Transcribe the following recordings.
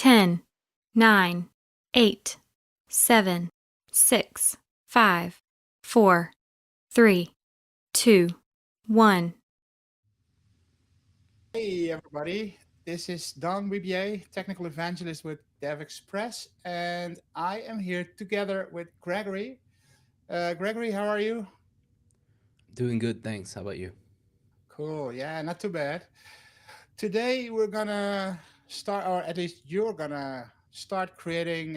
10, 9, 8, 7, 6, 5, 4, 3, 2, 1. Hey everybody, this is Don Wibier, technical evangelist with DevExpress, and I am here together with Gregory. Gregory, how are you? Doing good, thanks. How about you? Cool, yeah, not too bad. Today we're gonna start, or at least you're gonna start creating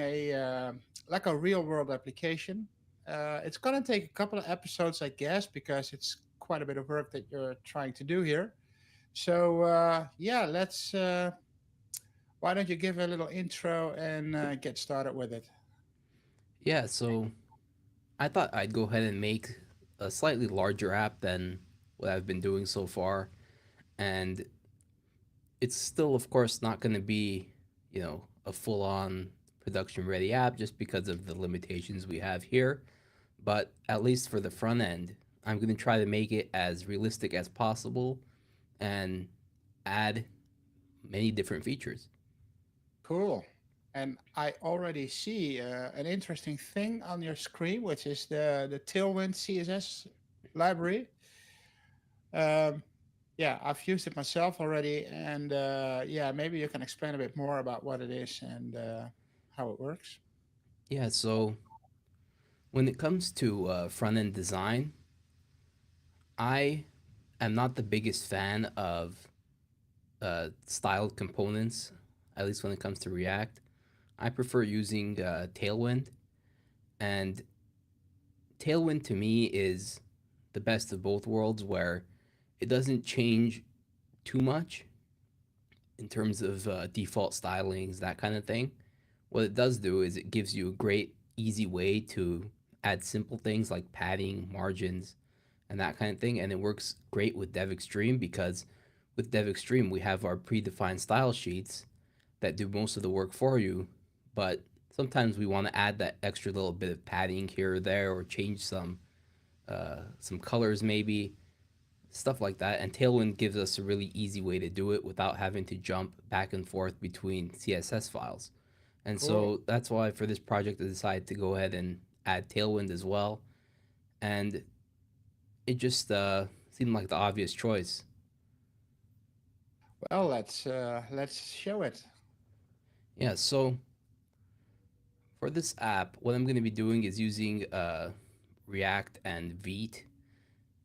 like a real world application. It's gonna take a couple of episodes, I guess, because it's quite a bit of work that you're trying to do here. So yeah, let's. Why don't you give a little intro and get started with it? Yeah, so I thought I'd go ahead and make a slightly larger app than what I've been doing so far. And it's still, of course, not going to be, a full on production ready app just because of the limitations we have here. But at least for the front end, I'm going to try to make it as realistic as possible and add many different features. Cool. And I already see an interesting thing on your screen, which is the Tailwind CSS library. Um, yeah, I've used it myself already, and yeah, maybe you can explain a bit more about what it is and how it works. Yeah, so when it comes to front end design, I am not the biggest fan of styled components, at least when it comes to React. I prefer using Tailwind, and Tailwind to me is the best of both worlds where it doesn't change too much in terms of default stylings, that kind of thing. What it does do is it gives you a great, easy way to add simple things like padding, margins, and that kind of thing. And it works great with DevExtreme because with DevExtreme, we have our predefined style sheets that do most of the work for you. But sometimes we want to add that extra little bit of padding here or there, or change some colors maybe, stuff like that. And Tailwind gives us a really easy way to do it without having to jump back and forth between CSS files. And Cool. so that's why for this project I decided to go ahead and add Tailwind as well. And it just seemed like the obvious choice. Well, let's show it. Yeah, so for this app, what I'm going to be doing is using React and Vite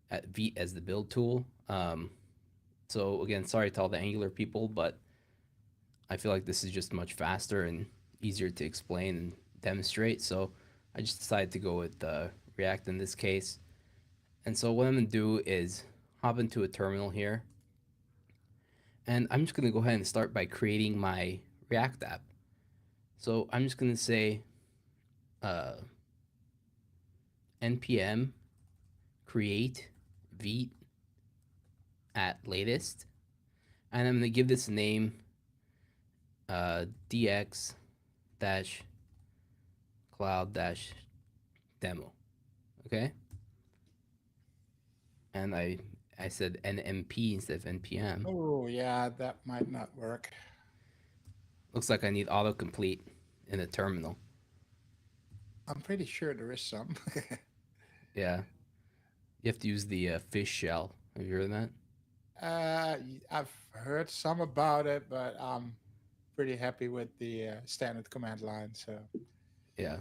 as the build tool. So again, sorry to all the Angular people, but I feel like this is just much faster and easier to explain and demonstrate. So I just decided to go with React in this case. And so what I'm going to do is hop into a terminal here. And I'm just going to go ahead and start by creating my React app. So I'm just going to say uh, npm create vite at latest. And I'm going to give this a name dx dash cloud dash demo. Okay. And I said nmp instead of npm. Oh, yeah, that might not work. Looks like I need autocomplete in the terminal. I'm pretty sure there is some. Yeah. You have to use the fish shell. Have you heard of that? I've heard some about it, but I'm pretty happy with the standard command line. So, Yeah.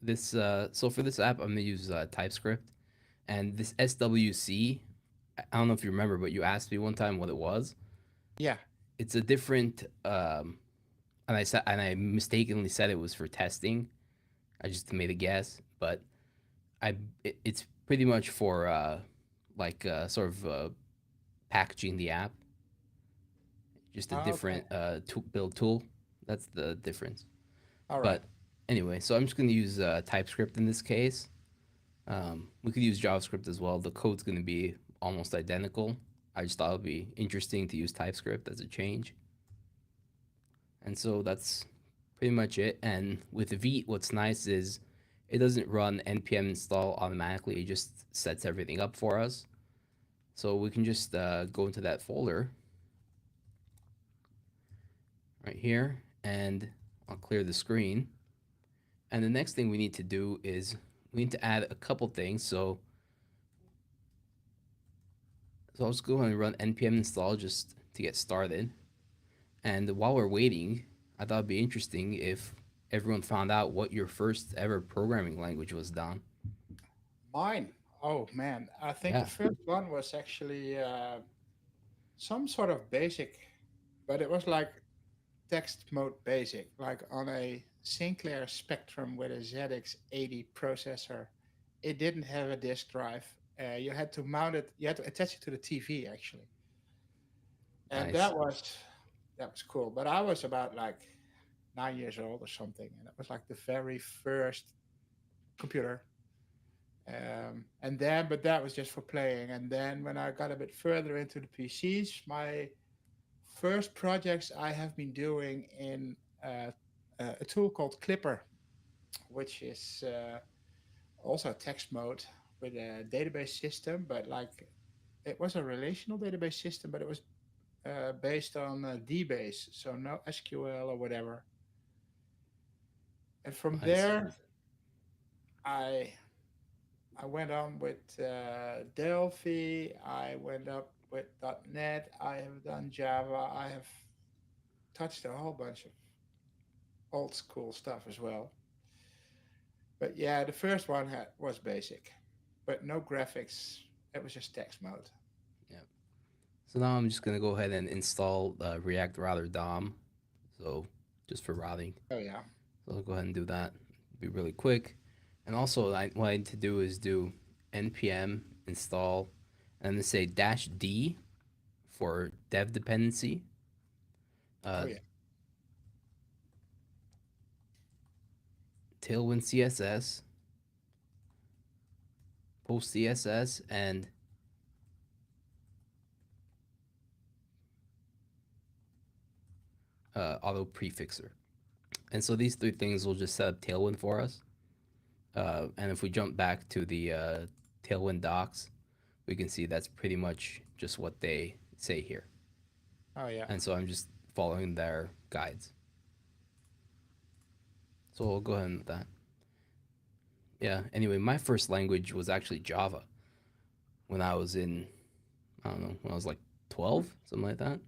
This so for this app I'm gonna use TypeScript, and this SWC. I don't know if you remember, but you asked me one time what it was. yeah. It's a different and I mistakenly said it was for testing. I just made a guess, but it's pretty much for sort of packaging the app, just a Okay. different build tool. That's the difference. All right. But anyway, so I'm just going to use TypeScript in this case. We could use JavaScript as well. The code's going to be almost identical. I just thought it would be interesting to use TypeScript as a change. And so that's pretty much it. And with Vite, what's nice is it doesn't run npm install automatically. It just sets everything up for us. So we can just go into that folder right here, and I'll clear the screen. And the next thing we need to do is we need to add a couple things. So I'll just go ahead and run npm install just to get started. And while we're waiting, I thought it'd be interesting if everyone found out what your first ever programming language was, Don. Mine. Oh man, I think the Yeah, first one was actually some sort of basic, but it was like text mode basic, like on a Sinclair Spectrum with a ZX80 processor. It didn't have a disk drive. You had to mount it. You had to attach it to the TV actually, and nice. that was cool. But I was about like 9 years old or something, and it was like the very first computer. And then, but that was just for playing. And then when I got a bit further into the PCs, my first projects I have been doing in uh, a tool called Clipper, which is also text mode with a database system, but like it was a relational database system, but it was based on DBase, so no SQL or whatever. And from Nice. there, I I went on with Delphi. I went up with .NET. I have done Java. I have touched a whole bunch of old school stuff as well. But yeah, the first one was basic, but no graphics. It was just text mode. Yeah. So now I'm just gonna go ahead and install React Router DOM. So just for routing. Oh yeah. So I'll go ahead and do that. Be really quick. And also, what I need to do is do npm install, and then say -d for dev dependency, Oh uh, yeah. Tailwind CSS, post CSS, and auto prefixer. And so these three things will just set up Tailwind for us. And if we jump back to the Tailwind docs, we can see that's pretty much just what they say here. Oh yeah. And so I'm just following their guides. So we'll go ahead with that. Yeah. Anyway, my first language was actually Java when I was in, I don't know, when I was like 12, something like that.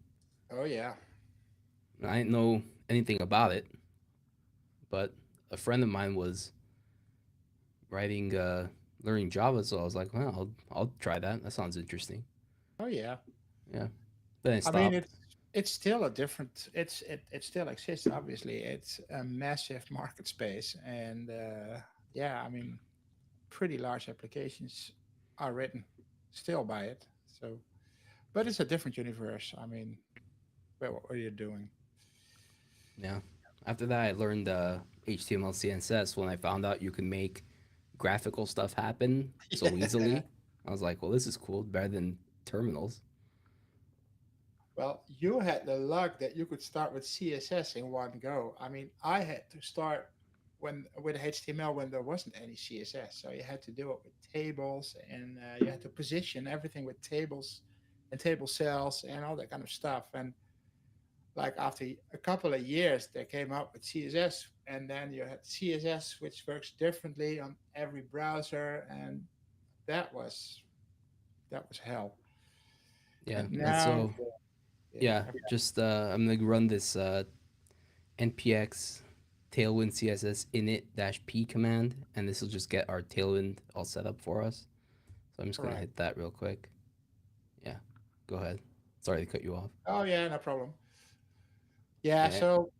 Oh yeah. I didn't know anything about it, but a friend of mine was writing, learning Java, so I was like, well, I'll try that. That sounds interesting. Oh yeah. Yeah. Then I I mean, stopped. it's still a different. It still exists. Obviously, it's a massive market space, and yeah, I mean, pretty large applications are written still by it. So, but it's a different universe. I mean, what are you doing? Yeah. After that, I learned HTML, CSS when I found out you can make graphical stuff happen so Yeah. easily. I was like, well, this is cool, better than terminals. Well, you had the luck that you could start with CSS in one go. I mean, I had to start when with HTML when there wasn't any CSS, so you had to do it with tables, and you had to position everything with tables and table cells and all that kind of stuff. And like after a couple of years, they came up with CSS, and then you had CSS, which works differently on every browser, and that was that was hell. Yeah. And And now, so, yeah, yeah, just I'm going to run this npx tailwind css init -p command, and this will just get our tailwind all set up for us. So I'm just going to right. hit that real quick. Yeah. Go ahead. Sorry to cut you off. Oh yeah, no problem. Yeah, Yeah. so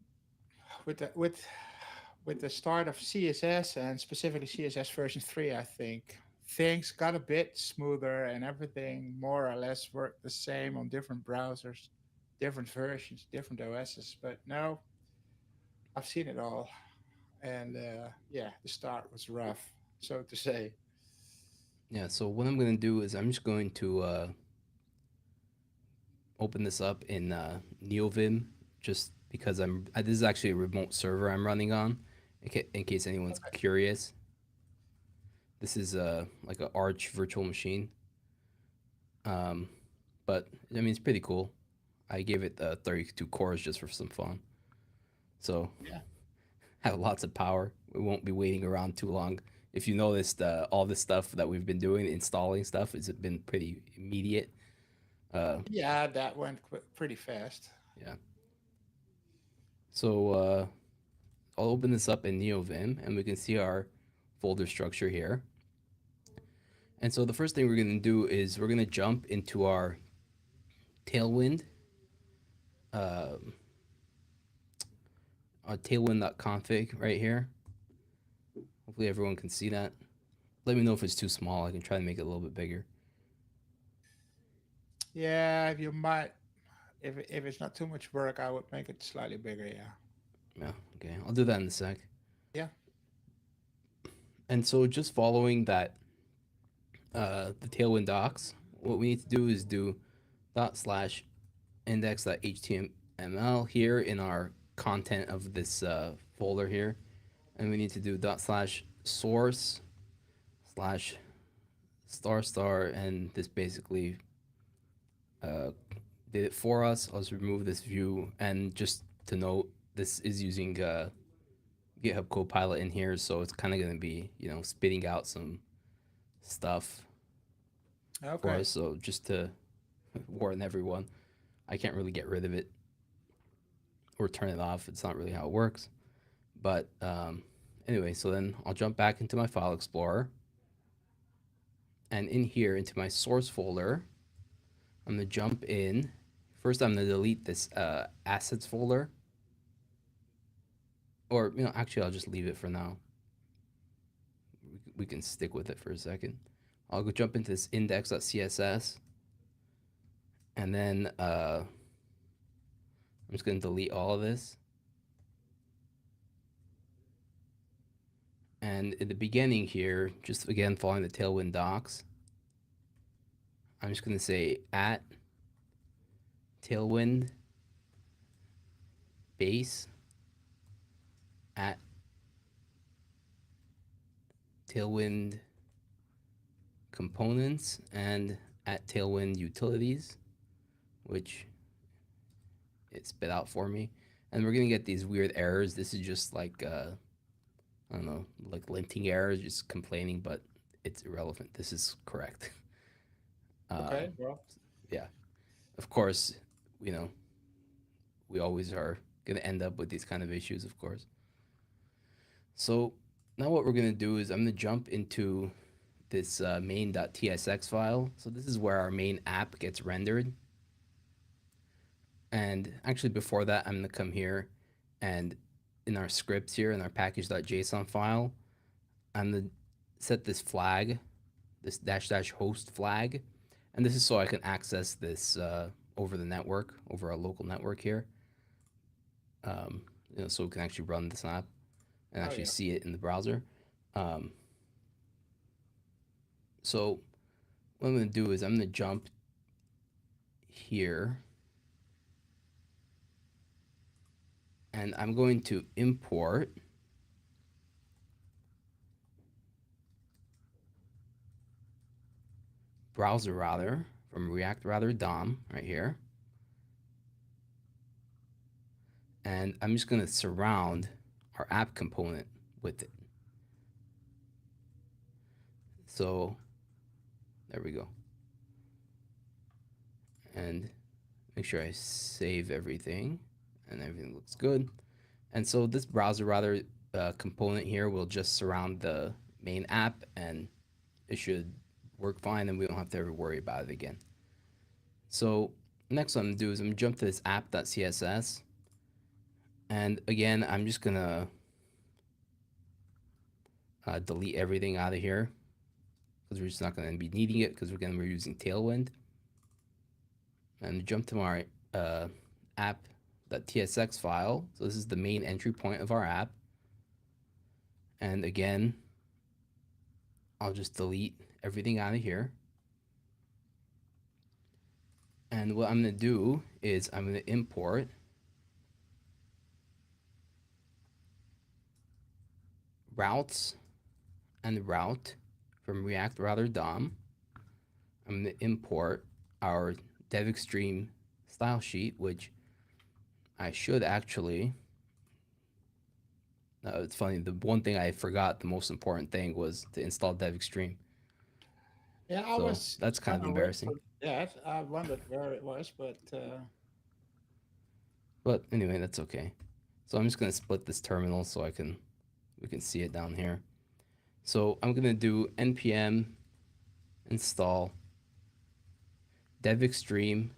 with the start of CSS and specifically CSS version 3, I think things got a bit smoother and everything more or less worked the same on different browsers, different versions, different OSs. But no, I've seen it all, and yeah, the start was rough, so to say. Yeah. So what I'm going to do is I'm just going to open this up in NeoVim just because this is actually a remote server I'm running on in case anyone's curious. This is like a Arch virtual machine. Um, but I mean, it's pretty cool. I gave it 32 cores just for some fun. So Yeah. have lots of power. We won't be waiting around too long. If you noticed, all the stuff that we've been doing, installing stuff, has been pretty immediate. Uh, Yeah, that went pretty fast. yeah. So I'll open this up in NeoVim, and we can see our folder structure here. And so the first thing we're going to do is we're going to jump into Tailwind, uh, our tailwind.config right here. Hopefully everyone can see that. Let me know if it's too small. I can try to make it a little bit bigger. Yeah, you might. If it's not too much work, I would make it slightly bigger. Yeah. Yeah, okay. I'll do that in a sec. Yeah. And so just following that, the Tailwind docs, what we need to do is do dot slash index.html here in our content of this folder here. And we need to do dot slash source slash star star, and this basically uh, did it for us. I'll just remove this view, and just to note, this is using GitHub Copilot in here, so it's kind of going to be, spitting out some stuff for Okay. us. So just to warn everyone, I can't really get rid of it or turn it off. It's not really how it works. But anyway, so then I'll jump back into my file explorer, and in here into my source folder, I'm gonna jump in. First, I'm gonna delete this assets folder, or actually, I'll just leave it for now. We can stick with it for a second. I'll go jump into this index.css, and then I'm just gonna delete all of this. And in the beginning here, just again following the Tailwind docs, I'm just gonna say at Tailwind base at Tailwind components and at Tailwind utilities, which it spit out for me. And we're gonna get these weird errors. This is just like I don't know, like linting errors, just complaining, but it's irrelevant. This is correct. Uh, Okay. Well. yeah, of course, you know we always are gonna end up with these kind of issues, of course. So now what we're gonna do is I'm gonna jump into this main.tsx file. So this is where our main app gets rendered. And actually before that, I'm gonna come here and in our scripts here in our package.json file, I'm gonna set this flag, this dash dash host flag. And this is so I can access this over the network, over our local network here. So we can actually run this app and Oh actually yeah. see it in the browser. Um, so what I'm gonna do is I'm gonna jump here and I'm going to import browser router from React Router DOM right here. And I'm just going to surround our app component with it. So there we go. And make sure I save everything and everything looks good. And so this browser router component here will just surround the main app, and it should work fine, and we don't have to ever worry about it again. So next what I'm gonna do is I'm gonna jump to this app.css, and again I'm just gonna delete everything out of here because we're just not gonna be needing it because we're using Tailwind. And jump to our app.tsx file. So this is the main entry point of our app. And again, I'll just delete everything out of here. And what I'm going to do is I'm going to import routes and route from React Router DOM. I'm going to import our DevExtreme style sheet, which I should actually It's funny. The one thing I forgot, the most important thing, was to install DevExtreme. Yeah, I So was that's kind kind of of waiting embarrassing. for that. I wondered where it was, but But anyway, that's okay. So I'm just gonna split this terminal so we can see it down here. So I'm gonna do npm install DevExtreme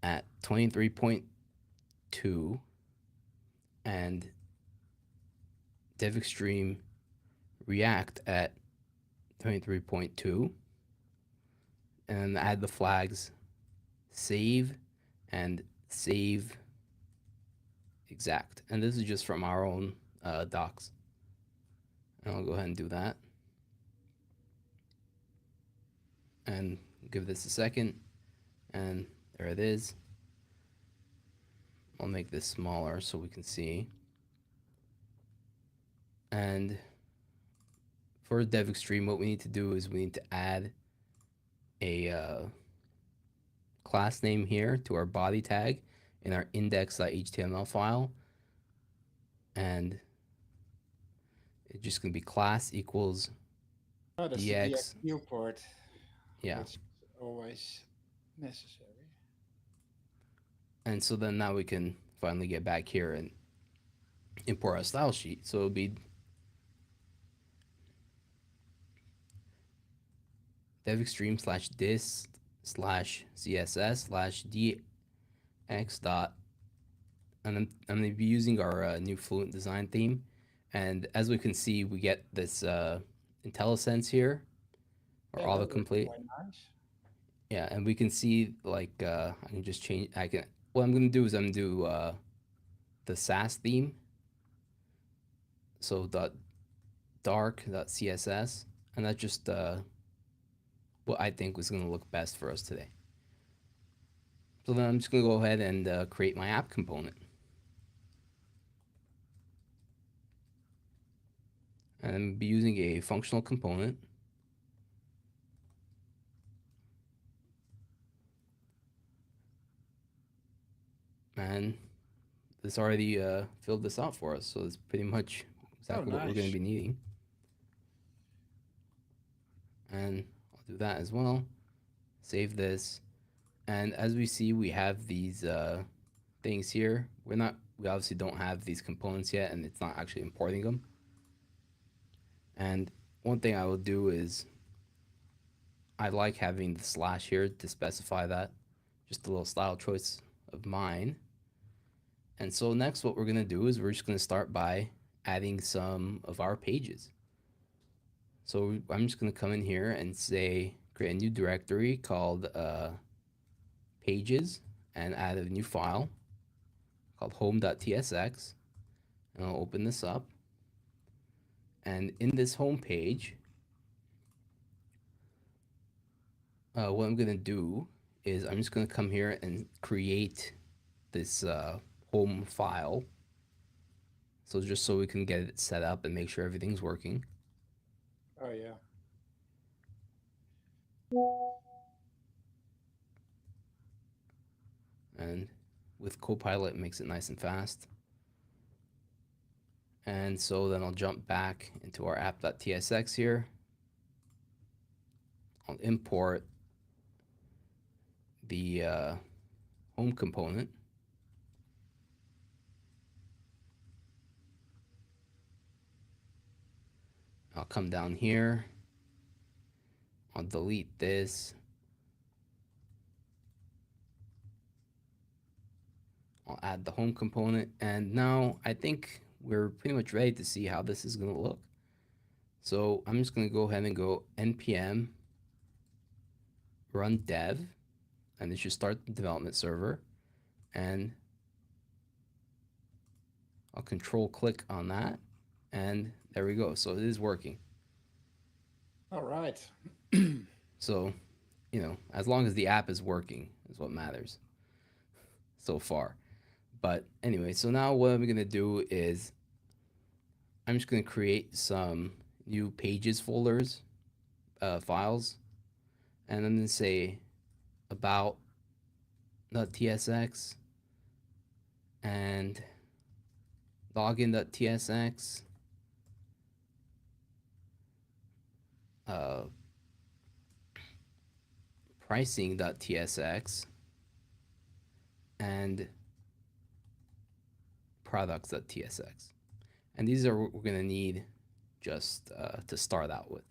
at 23.2 and DevExtreme React at 23.2, and add the flags save and save exact. And this is just from our own docs. And I'll go ahead and do that. And give this a second. And there it is. I'll make this smaller so we can see. And for DevExtreme, what we need to do is we need to add a class name here to our body tag in our index.html file. And it's just going to be class equals oh, that's the dx. DX port, Yeah. which is always necessary. And so then now we can finally get back here and import our style sheet. So it'll be devextreme slash dis slash css slash dx dot, and I'm going to be using our new Fluent design theme. And as we can see, we get this IntelliSense here, or Yeah, that looks autocomplete. quite nice. Yeah, and we can see like I can just change. What I'm going to do is I'm going to do the Sass theme. So dark.css, and that's just what I think was going to look best for us today. So then I'm just going to go ahead and create my app component. And I'm be using a functional component. And this already filled this out for us, so it's pretty much exactly what we're going Nice. to be needing. And I'll do that as well. Save this. And as we see, we have these things here. We obviously don't have these components yet, and it's not actually importing them. And one thing I will do is I like having the slash here to specify that. Just a little style choice of mine. And so next what we're going to do is we're just going to start by adding some of our pages. So I'm just going to come in here and say create a new directory called pages, and add a new file called home.tsx. And I'll open this up. And in this home page, what I'm going to do is I'm just going to come here and create this home file. So just so we can get it set up and make sure everything's working. Oh yeah. And with Copilot, it makes it nice and fast. And so then I'll jump back into our app.tsx here. I'll import the home component. I'll come down here. I'll delete this. I'll add the home component. And now I think we're pretty much ready to see how this is going to look. So I'm just going to go ahead and go npm run dev, and it should start the development server. And I'll control click on that, and there we go. So it is working. All right. So, you know, as long as the app is working is what matters so far. But anyway, so now what I'm going to do is I'm just going to create some new pages folders, files, and I'm going to say about.tsx and login.tsx, uh, pricing.tsx, and products.tsx. And these are what we're going to need just to start out with.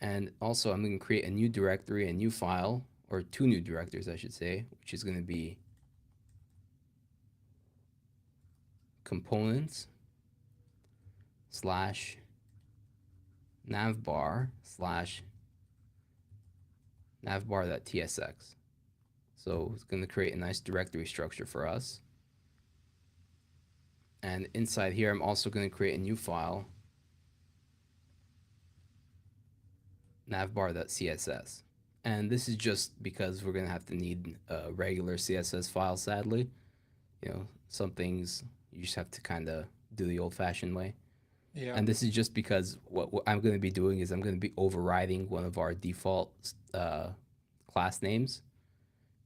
And also, I'm going to create a new directory, a new file, or two new directories, I should say, which is going to be components slash navbar slash navbar.tsx. So it's going to create a nice directory structure for us. And inside here, I'm also going to create a new file, navbar.css. And this is just because we're going to have to need a regular CSS file, sadly. You know, some things you just have to kind of do the old-fashioned way. Yeah. And this is just because what I'm going to be doing is I'm going to be overriding one of our default class names,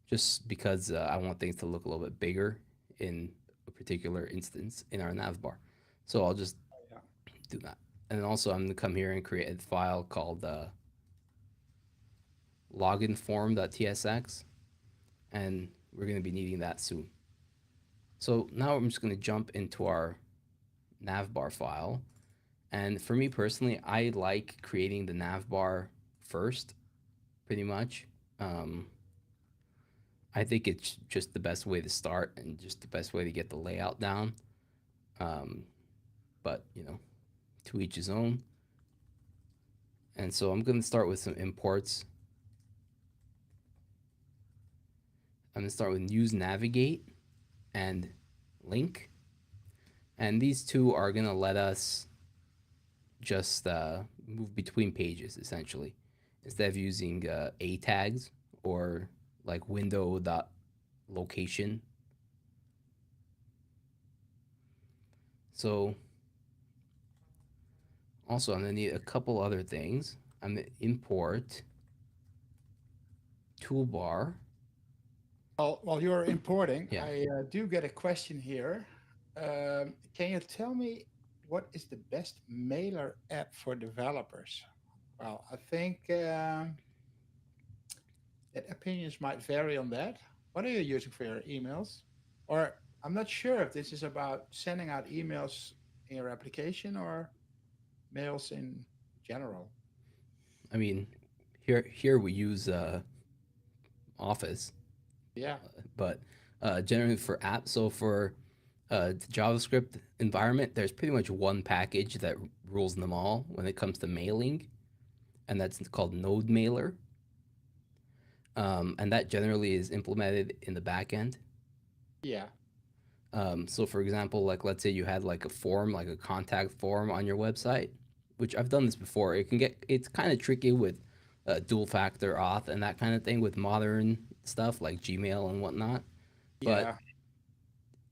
just because I want things to look a little bit bigger in a particular instance in our navbar. So I'll just Yeah. do that. And then also I'm going to come here and create a file called loginform.tsx, and we're going to be needing that soon. So now I'm just going to jump into our navbar file. And for me personally, I like creating the navbar first, pretty much. I think it's just the best way to start and just the best way to get the layout down. Um, but, you know, to each his own. And so I'm going to start with some imports. I'm going to start with use navigate and link. And these two are going to let us just move between pages, essentially, instead of using A tags or like window.location. So also, I'm going to need a couple other things. I'm going to import toolbar. Well, while you're importing, Yeah. I do get a question here. Can you tell me what is the best mailer app for developers? Well, I think that opinions might vary on that. What are you using for your emails? Or I'm not sure if this is about sending out emails in your application or mails in general. I mean, here we use Office, Yeah, but generally for apps. So for the JavaScript environment, there's pretty much one package that rules them all when it comes to mailing, and that's called Node Mailer. And that generally is implemented in the backend. yeah, So for example, like let's say you had like a form, like a contact form on your website, which I've done this before. It's kind of tricky with dual factor auth and that kind of thing with modern stuff like Gmail and whatnot. But yeah.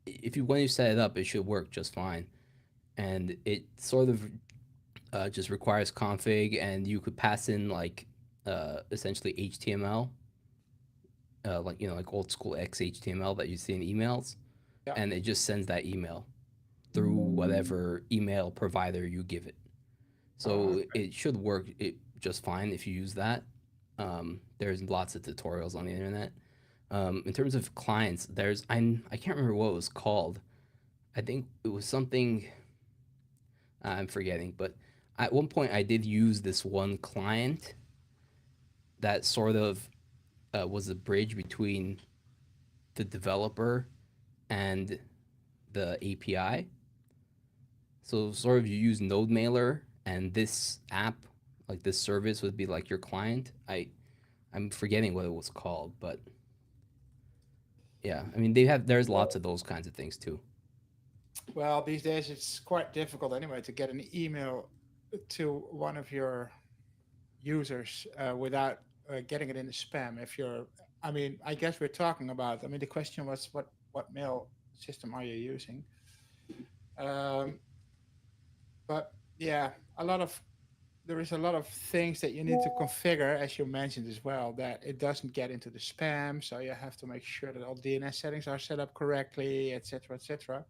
if you when you set it up, it should work just fine. And it sort of just requires config, and you could pass in like essentially HTML, like like old school XHTML that you see in emails, Yeah. and it just sends that email through whatever email provider you give it. So Okay. it should work just fine if you use that. There's lots of tutorials on the internet. In terms of clients, I can't remember what it was called. I think it was something I'm forgetting, but at one point I did use this one client that sort of was a bridge between the developer and the API. So sort of you use Node Mailer, and this app, like this service, would be like your client. I'm forgetting what it was called, but yeah, I mean there's lots of those kinds of things too. Well, these days it's quite difficult anyway to get an email to one of your users without getting it in the spam. If you're, I mean, I guess we're talking about. I mean, the question was what mail system are you using? Um, but yeah, a lot of there is a lot of things that you need to configure, as you mentioned as well, that it doesn't get into the spam. So you have to make sure that all DNS settings are set up correctly, etc., etc.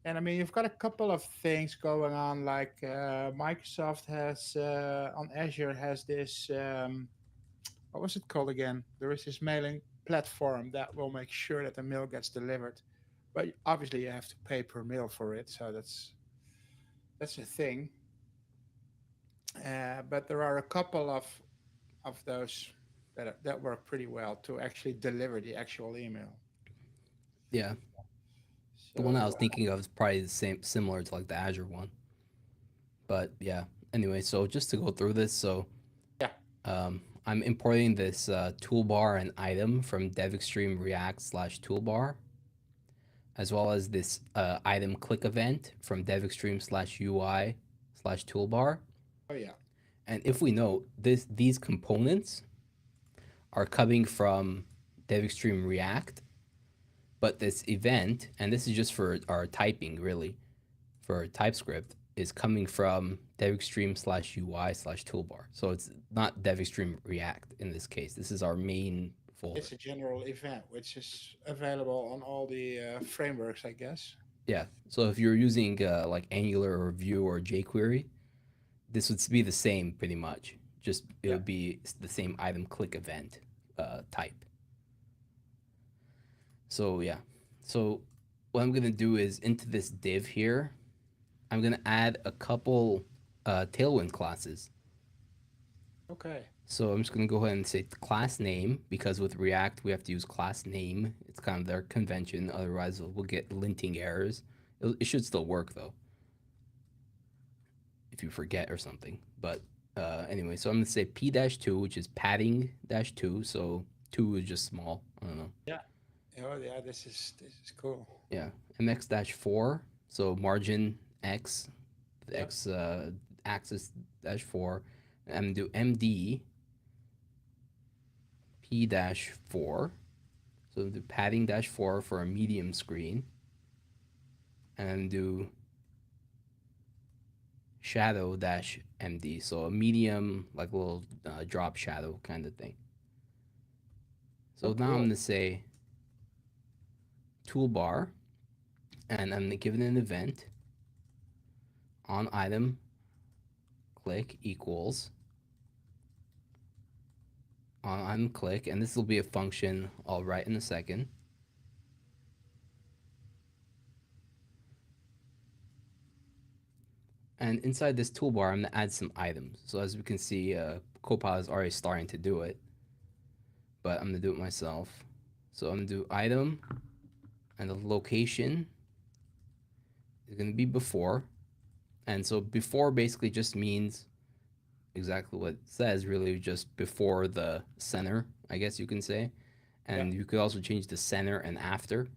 And I mean, you've got a couple of things going on, like Microsoft has on Azure has this. What was it called again? There is this mailing platform that will make sure that the mail gets delivered, but obviously you have to pay per mail for it. So that's a thing. But there are a couple of those that work pretty well to actually deliver the actual email. Yeah, the one I was So thinking of is probably the same, similar to like the Azure one. But yeah, anyway, so just to go through this, so yeah, I'm importing this toolbar and item from DevExtreme React slash toolbar, as well as this item click event from DevExtreme slash UI slash toolbar. oh yeah, And if we note, these components are coming from DevExtreme React, but this event, and this is just for our typing really, for TypeScript, is coming from DevExtreme slash UI slash toolbar. So it's not DevExtreme React in this case. This is our main folder. it's a general event which is available on all the frameworks, I guess. Yeah. So if you're using like Angular or Vue or jQuery, this would be the same pretty much. Just it Yeah. would be the same item click event type. So yeah. So what I'm gonna do is into this div here, I'm gonna add a couple Tailwind classes. Okay. So I'm just gonna go ahead and say class name because with React we have to use class name. It's kind of their convention. Otherwise we'll get linting errors. It should still work though if you forget or something. But anyway, so I'm gonna say p-2, which is padding dash two. So two is just small. I don't know. Yeah. Oh yeah, this is cool. Yeah, mx dash four. So margin x, the Yep. x axis dash four. And I'm gonna do md p dash four. So do padding dash four for a medium screen, and do shadow dash md. So a medium, like a little drop shadow kind of thing. Oh So now I'm cool. gonna say toolbar, and I'm gonna give it an event on item click equals on item click, and this will be a function I'll write in a second. And inside this toolbar, I'm gonna add some items. So as we can see, Copilot is already starting to do it, but I'm gonna do it myself. So I'm gonna do item, and the location is gonna be before. And so before basically just means exactly what it says, really just before the center, I guess you can say. Yeah. And you could also change the center and after.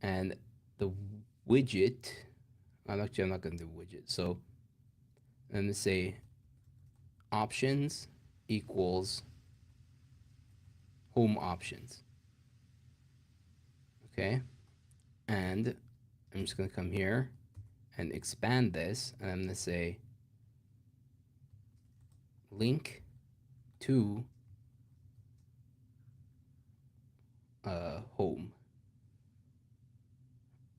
And the widget, I'm not gonna do widget. So I'm gonna say options equals home options. Okay. And I'm just gonna come here and expand this, and I'm gonna say link to home.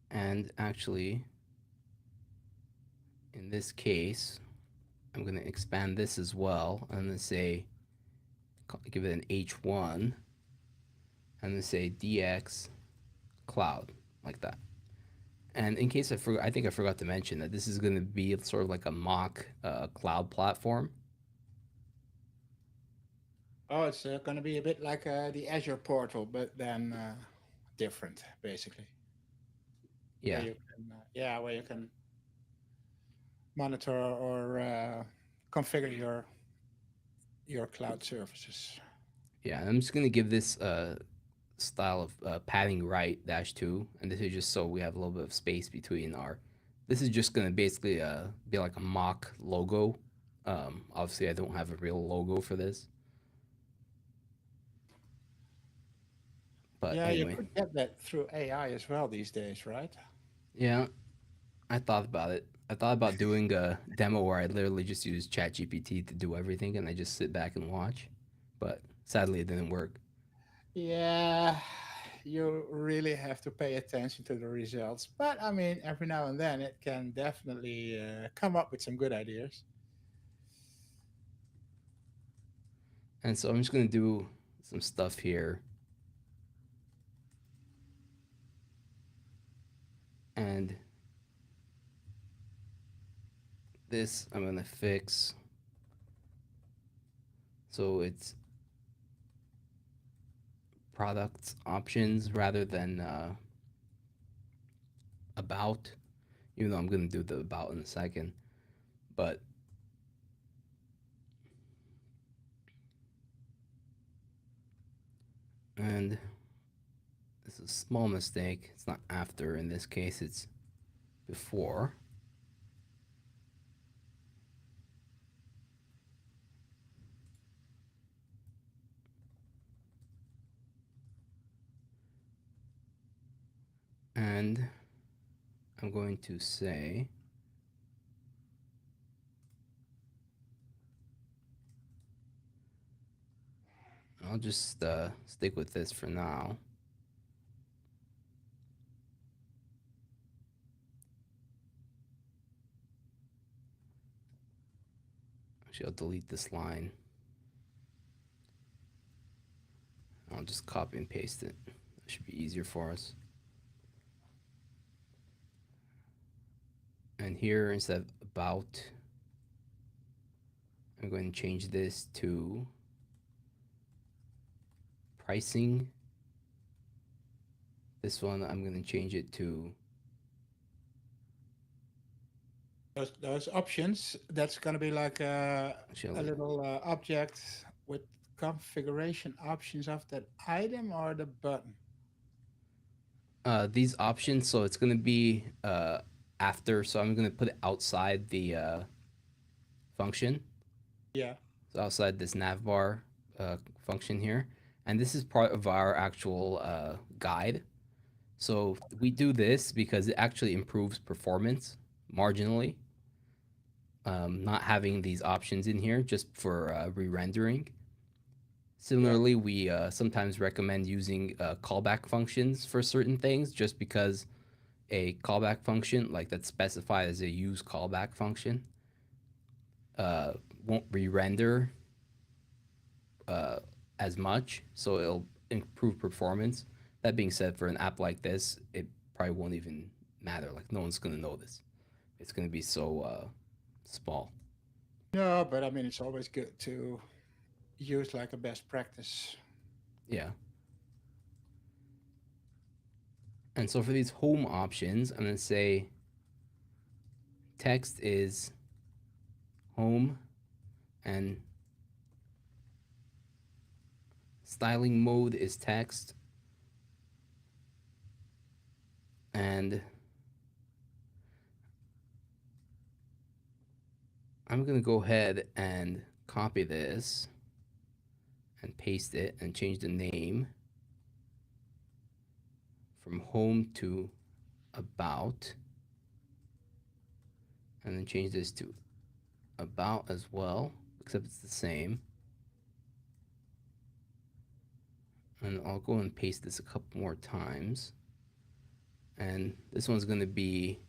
And actually, in this case, I'm gonna expand this as well. I'm gonna say, give it an H1. I'm gonna say DX cloud, like that. And in case I think I forgot to mention that this is gonna be sort of like a mock cloud platform. Oh, it's going to be a bit like the Azure portal, but then different, basically. Where Yeah, you can, where you can monitor or configure your cloud services. yeah. I'm just gonna give this style of padding right dash two, and this is just so we have a little bit of space between our. This is just gonna basically be like a mock logo. Obviously, I don't have a real logo for this, but Yeah, you anyway, could get that through AI as well these days, right? yeah. I thought about it. I thought about doing a demo where I literally just use ChatGPT to do everything, and I just sit back and watch. But sadly, it didn't work. Yeah, you really have to pay attention to the results. But I mean, every now and then it can definitely come up with some good ideas. And so I'm just going to do some stuff here. And this I'm going to fix. So it's products options rather than about, even though I'm going to do the about in a second. But and this is a small mistake. It's not after. In this case, it's before. And I'm going to say I'll just stick with this for now. Actually, I'll delete this line. I'll just copy and paste it. That should be easier for us. And here, instead of about, I'm going to change this to pricing. This one, I'm going to change it to Those options, that's going to be like a little object with configuration options of that item or the button. these options. So it's going to be after. So I'm going to put it outside the function. Yeah. So outside this navbar function here. And this is part of our actual guide. So we do this because it actually improves performance marginally. Not having these options in here just for re-rendering. Similarly, we sometimes recommend using callback functions for certain things just because a callback function, like that's specified as a use callback function, won't re-render as much, so it'll improve performance. That being said, for an app like this, it probably won't even matter. Like, no one's going to notice. It's going to be so small. No, but I mean, it's always good to use like a best practice. Yeah. And so for these home options, I'm going to say text is home and styling mode is text. And I'm going to go ahead and copy this and paste it and change the name from home to about. And then change this to about as well, except it's the same. And I'll go and paste this a couple more times. And this one's going to be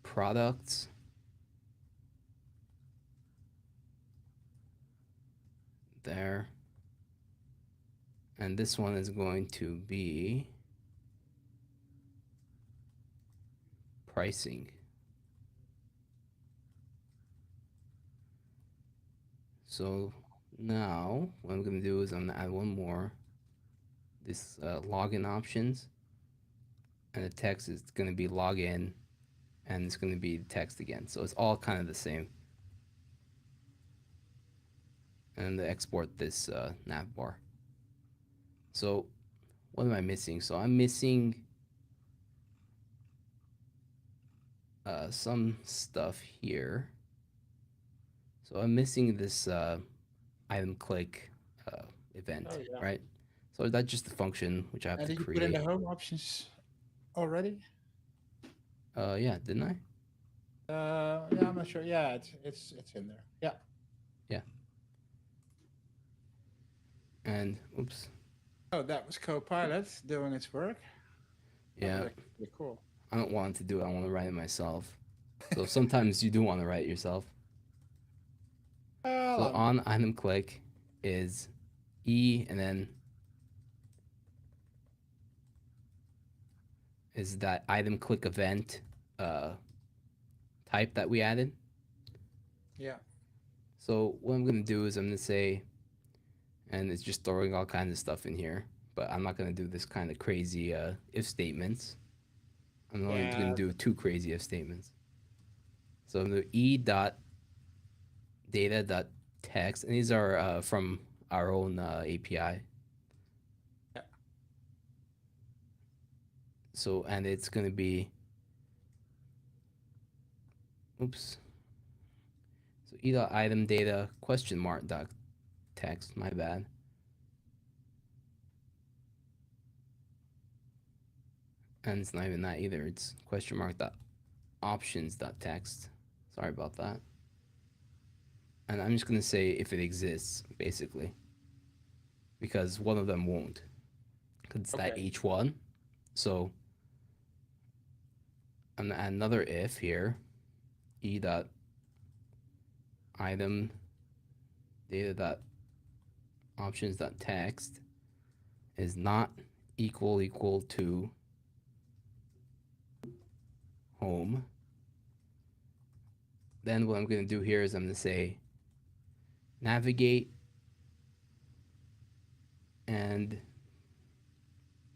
products. There. And this one is going to be pricing. So now what I'm going to do is I'm going to add one more, this login options. And the text is going to be login, and it's going to be text again. So it's all kind of the same. And to export this navbar. So what am I missing? So I'm missing some stuff here. So I'm missing this item click event, right? So that's just the function which I have to Did you create. put in the home options already? Yeah, didn't I? Yeah, I'm not sure. Yeah, it's in there. Yeah. Yeah. And oops, Oh, that was Copilot doing its work. That was yeah, actually pretty cool. I don't want to do it. I want to write it myself. So sometimes you do want to write it yourself. Well, So on item click is E, and then is that item click event uh, type that we added. yeah. So what I'm going to do is I'm going to say, and it's just throwing all kinds of stuff in here, but I'm not going to do this kind of crazy if statements. I'm only going Yeah. to do two crazy if statements. So I'm going to e dot data dot text, and these are from our own API. Yeah. So, and it's going to be, oops. So e dot item data question mark dot text, my bad. And it's not even that either. It's question mark dot options dot text. Sorry about that. And I'm just going to say if it exists, basically, because one of them won't. Because it's that Okay. H1. So I'm going to add another if here. E dot item data dot options dot text is not equal to home. Then what I'm going to do here is I'm going to say navigate, and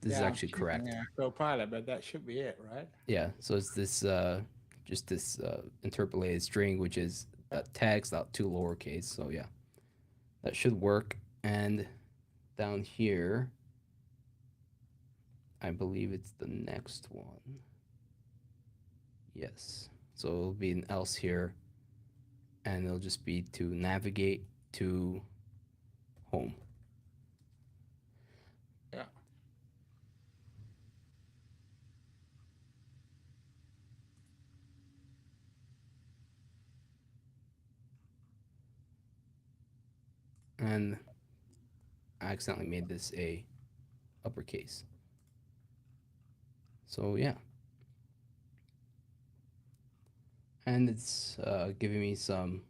this is Yeah, I'm actually choosing correct. Copilot, but that should be it, right? Yeah, so it's this just this interpolated string, which is that text out two lowercase. So yeah, that should work. And down here, I believe it's the next one. Yes. So it'll be an else here, and it'll just be to navigate to home. Yeah. And I accidentally made this a uppercase. So yeah. And it's giving me some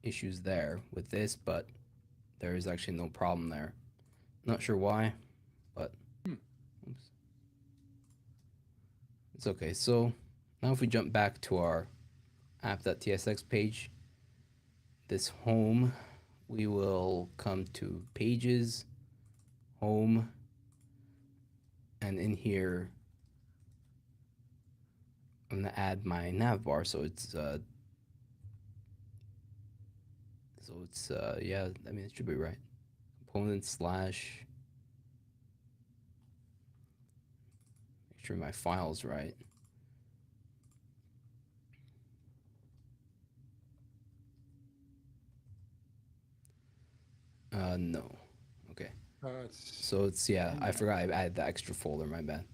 issues there with this, but there is actually no problem there. Not sure why, but Hmm. oops. It's okay. So now if we jump back to our app.tsx page, this home, we will come to pages, home, and in here, I'm gonna add my navbar. So it's yeah, I mean it should be right. Component slash, make sure my file's right. No. Okay. It's So it's, yeah, I forgot I added the extra folder, my bad.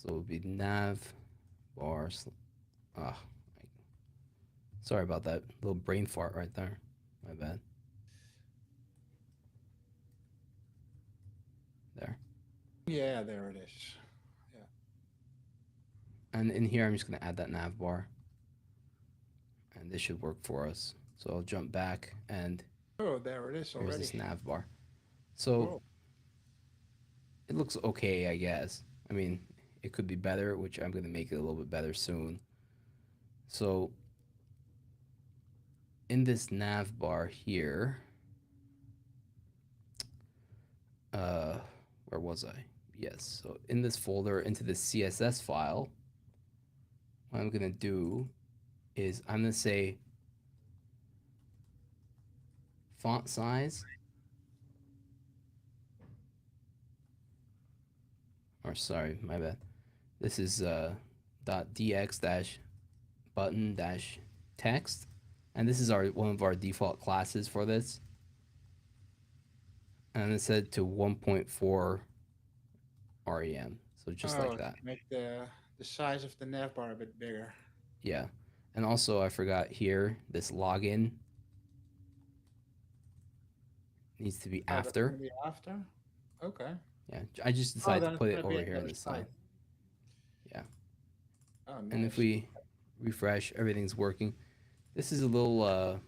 So it would be nav bar. Ah, sorry about that little brain fart right there. My bad. There. yeah, there it is. Yeah. And in here, I'm just going to add that nav bar. And this should work for us. So I'll jump back, and Oh, there it is here's already. this nav bar. So Cool. it looks okay, I guess. I mean, it could be better, which I'm going to make it a little bit better soon. So in this nav bar here, where was I? Yes, so in this folder, into the CSS file, what I'm gonna do is I'm gonna say font size, or sorry, my bad. This is .dx dash button dash text, and this is our one of our default classes for this. And it said to 1.4 rem, so just like Oh, that. make the size of the navbar a bit bigger. Yeah, And also, I forgot here, this login needs to be Oh, that's going after. to be after. Okay. Yeah, I just Oh, decided to then it's put going it to be over at here on the this side. side. Yeah. Oh, And if nice. we refresh, everything's working. This is a little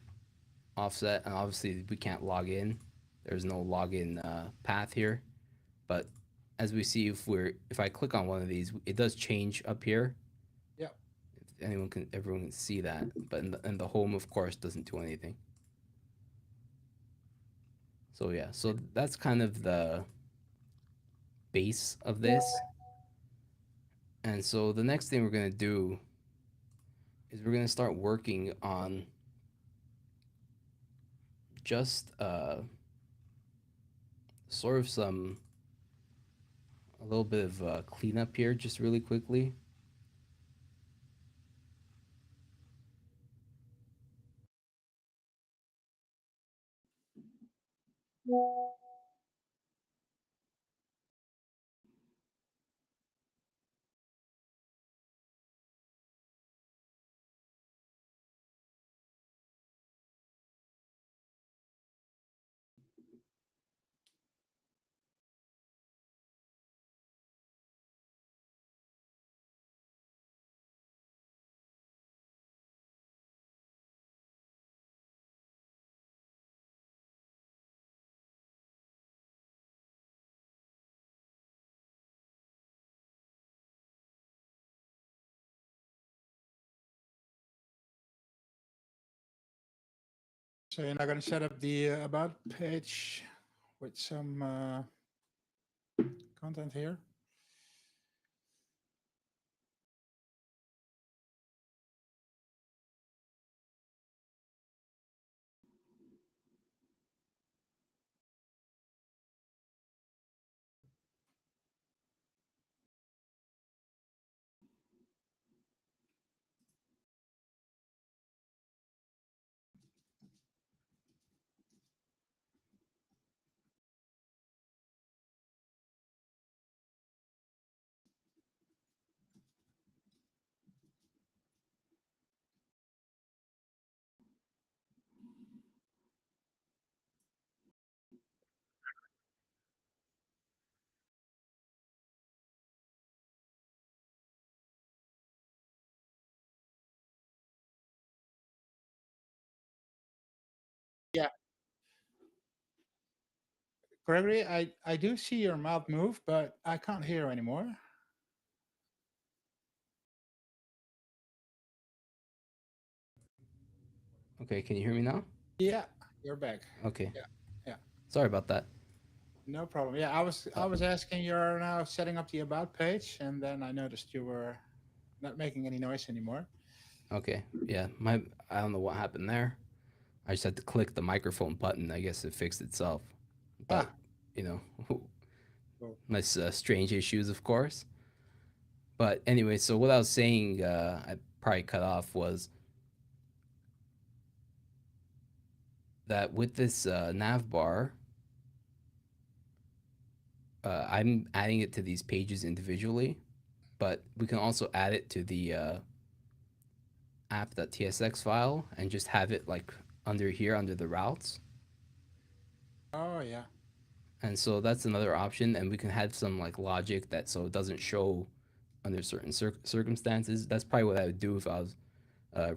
offset, and obviously we can't log in. There's no login path here. But as we see, if I click on one of these, it does change up here. Yep. If everyone can see that. But in the home, of course, doesn't do anything. So yeah, so that's kind of the base of this. And so the next thing we're gonna do is we're gonna start working on just sort of a little bit of cleanup here, just really quickly. So you're not going to set up the about page with some content here? Yeah. Gregory, I do see your mouth move, but I can't hear anymore. Okay, can you hear me now? Yeah, you're back. Okay, Yeah, yeah, sorry about that. no problem. Yeah, I was asking, you're now setting up the about page, and then I noticed you were not making any noise anymore. Okay, yeah, I don't know what happened there. I just had to click the microphone button. I guess it fixed itself. But Ah, you know, cool. nice strange issues, of course. But anyway, so what I was saying, I probably cut off was that with this nav bar, I'm adding it to these pages individually, but we can also add it to the app.tsx file and just have it like under here under the routes. Oh yeah. And so that's another option, and we can have some like logic that so it doesn't show under certain circumstances. That's probably what I would do if I was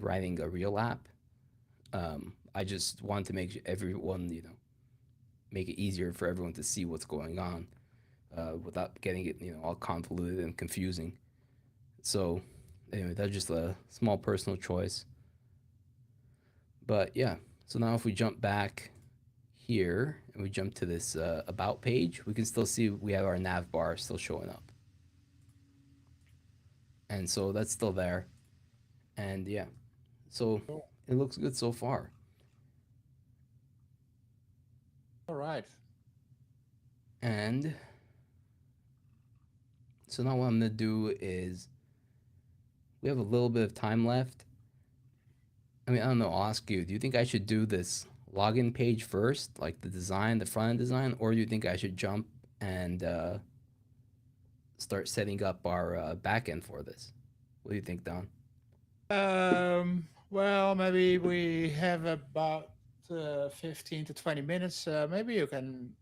writing a real app. I just want to make everyone, make it easier for everyone to see what's going on without getting it, all convoluted and confusing. So, anyway, that's just a small personal choice. But yeah, so now if we jump back here and we jump to this about page, we can still see we have our nav bar still showing up. And so that's still there. And yeah, so Cool. it looks good so far. All right. And so now what I'm gonna do is we have a little bit of time left. I mean, I don't know, I'll ask you, do you think I should do this login page first, like the design, the front end design, or do you think I should jump and start setting up our backend for this? What do you think, Don? Well, maybe we have about 15 to 20 minutes. Maybe you can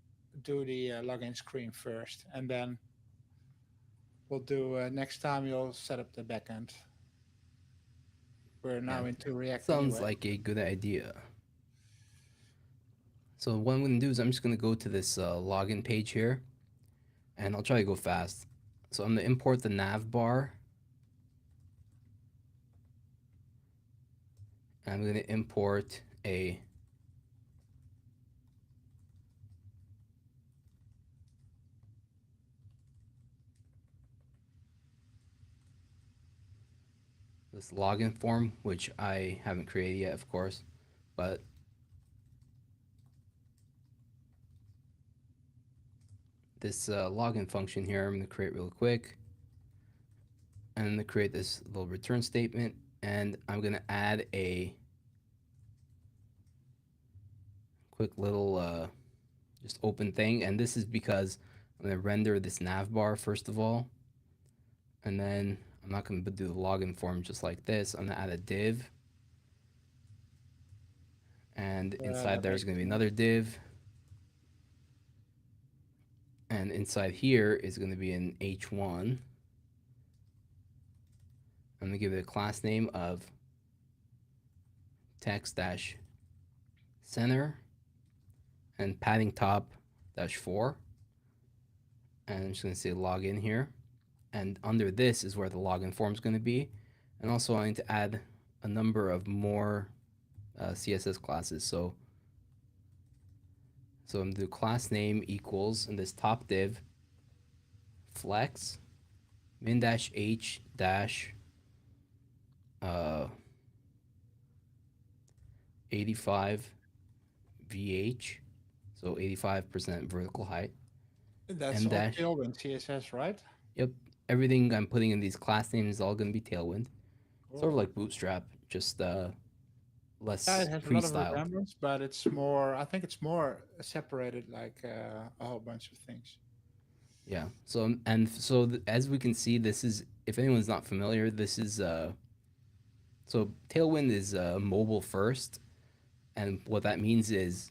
do the login screen first, and then we'll do next time you'll set up the backend. We're Yeah, now into React sounds anyway. like a good idea. So what I'm going to do is I'm just going to go to this login page here, and I'll try to go fast. So I'm going to import the navbar. I'm going to import a this login form, which I haven't created yet, of course, but this login function here, I'm going to create real quick. And I'm going to create this little return statement, and I'm going to add a quick little just open thing. And this is because I'm going to render this navbar first of all, and then I'm not going to do the login form just like this. I'm going to add a div, and inside there's going to be Making another div, and inside here is going to be an h1. I'm going to give it a class name of text dash center and padding top dash 4. And I'm just going to say login here. And under this is where the login form is going to be. And also I need to add a number of more CSS classes. So I'm going to do class name equals in this top div flex min dash h dash 85 VH, so 85% vertical height. that's M all dash, Tailwind CSS, right? yep, everything I'm putting in these class names is all going to be Tailwind. Sort of Cool. like Bootstrap, just Yeah, it less has a lot of pre-styled. resemblance, but it's more. I think it's more separated, like a whole bunch of things. Yeah. So as we can see, this is, if anyone's not familiar, this is so Tailwind is mobile first, and what that means is,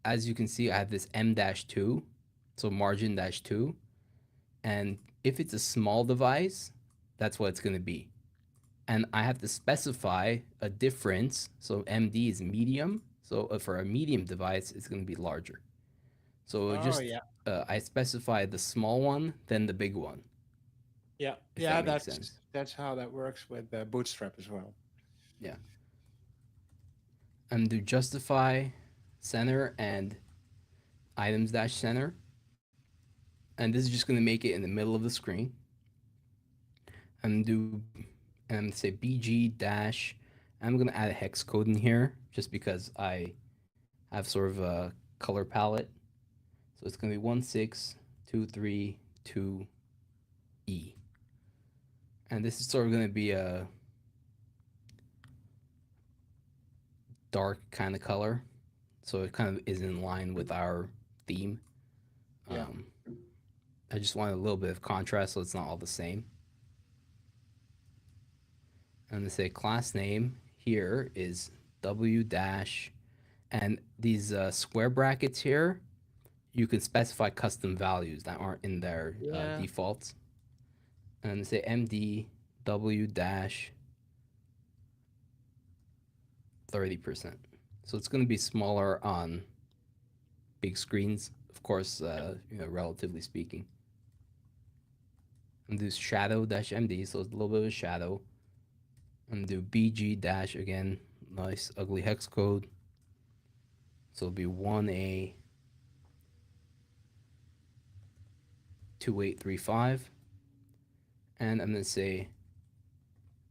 as you can see, I have this M-2, so margin dash 2, and if it's a small device, that's what it's going to be. And I have to specify a difference. So MD is medium. So for a medium device, it's going to be larger. So Oh just yeah, I specify the small one, then the big one, yeah, if that yeah. makes sense. That's how that works with Bootstrap as well. Yeah. And do justify center and items dash center. And this is just going to make it in the middle of the screen. And do and say BG dash. I'm going to add a hex code in here just because I have sort of a color palette. So it's going to be 16232E. And this is sort of going to be a dark kind of color. So it kind of is in line with our theme. Yeah. Um, I just wanted a little bit of contrast so it's not all the same. And they say class name here is W dash, and these square brackets here, you can specify custom values that aren't in their Yeah. defaults. And they say MD W dash 30%. So it's going to be smaller on big screens, of course, relatively speaking. And do shadow dash MD, so it's a little bit of a shadow. And do BG dash again, nice ugly hex code. So it'll be 1A 2835. And I'm going to say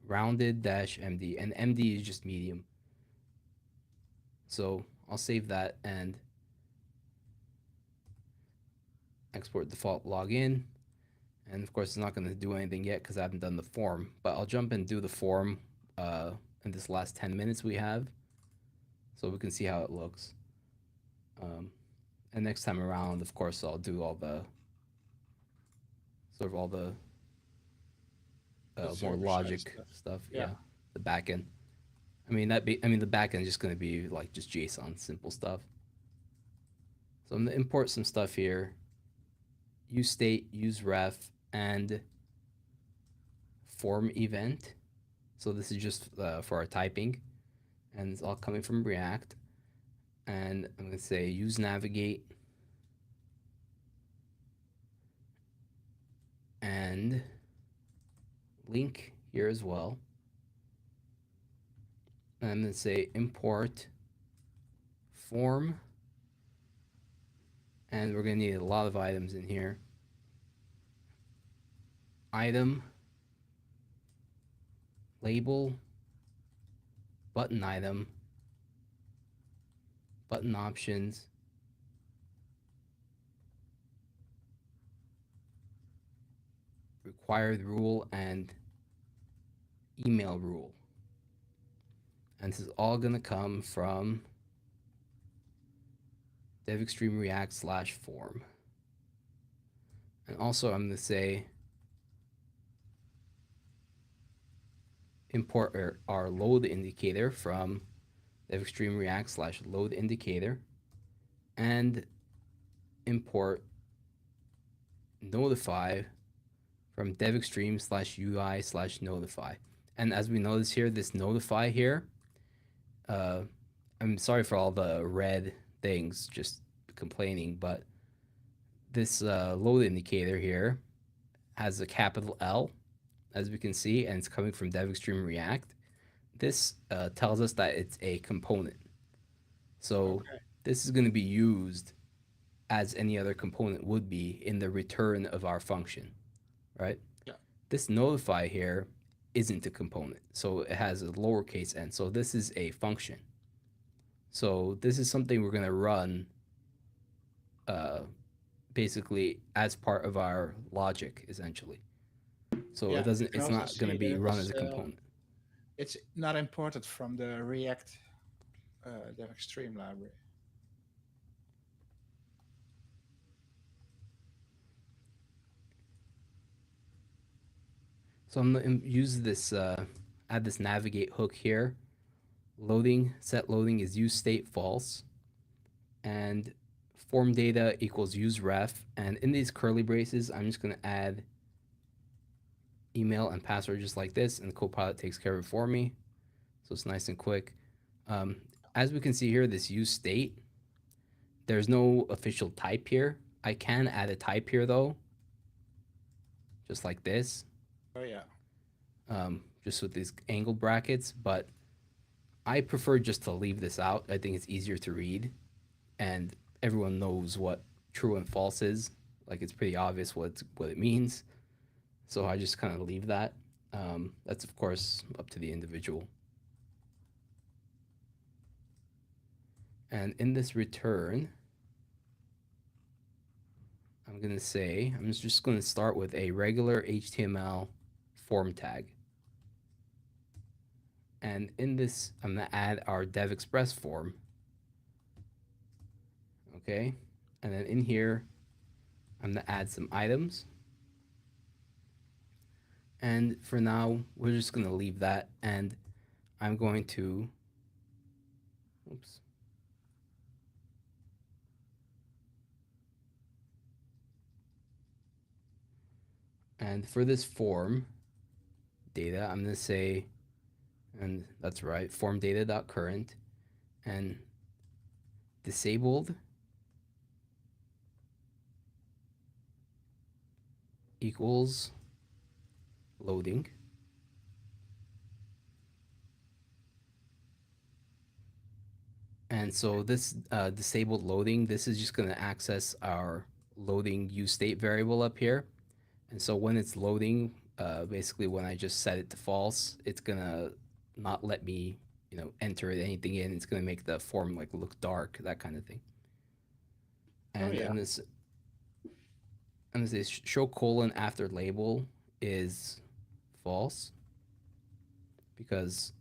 rounded dash MD, and MD is just medium. So I'll save that and export default login. And of course, it's not going to do anything yet because I haven't done the form, but I'll jump and do the form in this last 10 minutes we have so we can see how it looks. And next time around, of course, I'll do all the the more server side logic stuff. stuff. Yeah. Yeah, the backend. The backend is just going to be like just JSON, simple stuff. So I'm going to import some stuff here. Use state, use ref, and form event. So this is just for our typing, and it's all coming from React. And I'm going to say use navigate, and link here as well. And I'm going to say import form, and we're going to need a lot of items in here. Item, label, button item, button options, required rule, and email rule. And this is all going to come from DevExtreme React /form. And also I'm going to say import our load indicator from DevExtreme React /load indicator, and import notify from DevExtreme /UI /notify. And as we notice here, this notify here, I'm sorry for all the red things, just complaining, but this load indicator here has a capital L, as we can see, and it's coming from DevExtreme React. This tells us that it's a component. So this is going to be used as any other component would be in the return of our function, right? Yeah. This notify here isn't a component, so it has a lowercase n. So this is a function. So this is something we're going to run basically as part of our logic, essentially. So Yeah, it's not going to be run as a component. It's not imported from the React DevExtreme library. So I'm going to use this, add this navigate hook here. Loading, set loading is use state false. And form data equals use ref. And in these curly braces, I'm just going to add email and password just like this. And Copilot takes care of it for me. So it's nice and quick. As we can see here, this use state, there's no official type here. I can add a type here though, just like this. Oh yeah. Just with these angle brackets, but I prefer just to leave this out. I think it's easier to read, and everyone knows what true and false is. Like, it's pretty obvious what it means. So I just kind of leave that. That's of course up to the individual. And in this return, I'm going to say, I'm just going to start with a regular HTML form tag. And in this, I'm going to add our DevExpress form. Okay. And then in here, I'm going to add some items. And for now, we're just going to leave that. And I'm going to, oops. And for this form data, I'm going to say, and that's right, form data.current, and disabled equals loading. And so this disabled loading, this is just going to access our loading use state variable up here. And so when it's loading, basically when I just set it to false, it's going to not let me, enter anything in. It's going to make the form like look dark, that kind of thing. And I'm going to say show colon after label is false, because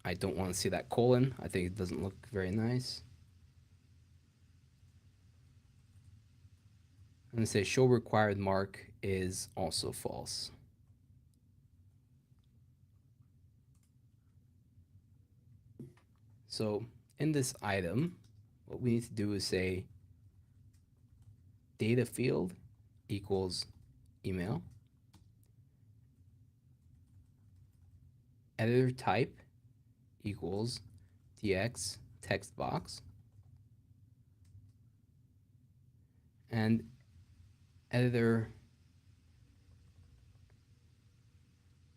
I don't want to see that colon. I think it doesn't look very nice. I'm going to say show required mark is also false. So in this item, what we need to do is say data field equals email, editor type equals DX text box, and editor,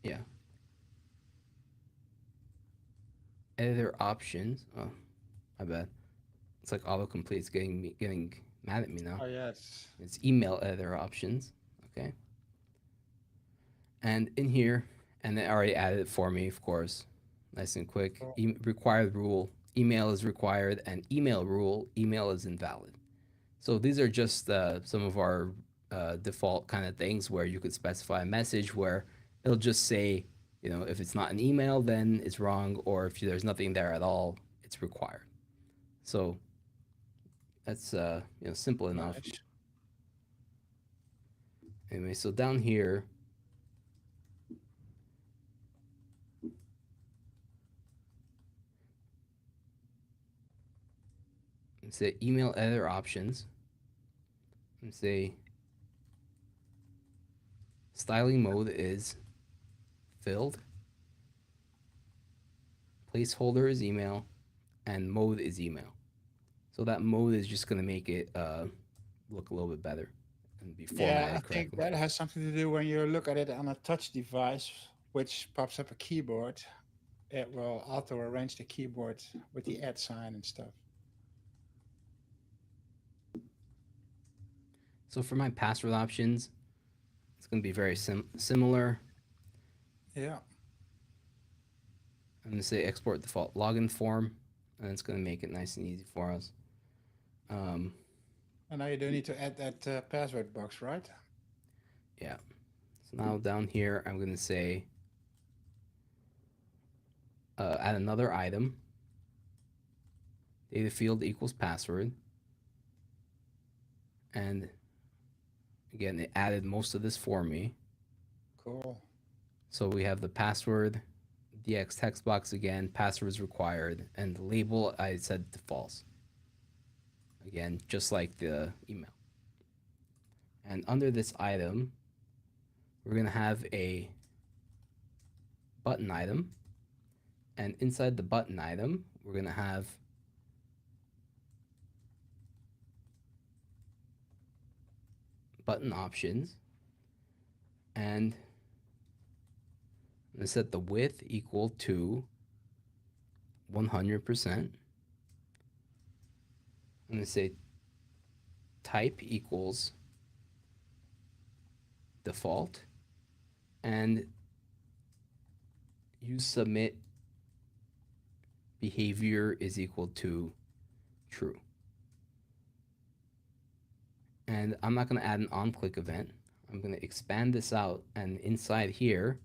yeah, editor options. Oh, my bad. It's like autocomplete's getting mad at me now. Oh, yes. It's email editor options. Okay. And in here, and they already added it for me, of course, nice and quick. Cool. Required rule, email is required, and email rule, email is invalid. So these are just some of our default kind of things where you could specify a message where it'll just say, you know, if it's not an email, then it's wrong, or if there's nothing there at all, it's required. So that's you know, simple enough. Nice. Anyway, so down here, say email editor options, and say styling mode is filled, placeholder is email, and mode is email. So that mode is just going to make it look a little bit better and be Yeah, I formatted think correctly. that has something to do when you look at it on a touch device, which pops up a keyboard. It will auto arrange the keyboard with the @ sign and stuff. So for my password options, it's going to be very similar. Yeah. I'm going to say export default login form, and it's going to make it nice and easy for us. And now you do need to add that password box, right? Yeah. So now down here, I'm going to say add another item. Data field equals password. And again, it added most of this for me. Cool. So we have the password, DX text box again, password is required, and the label I set to false. Again, just like the email. And under this item, we're going to have a button item. And inside the button item, we're going to have button options. And I'm going to set the width equal to 100%. I'm going to say type equals default. And use submit behavior is equal to true. And I'm not going to add an on-click event. I'm going to expand this out, and inside here,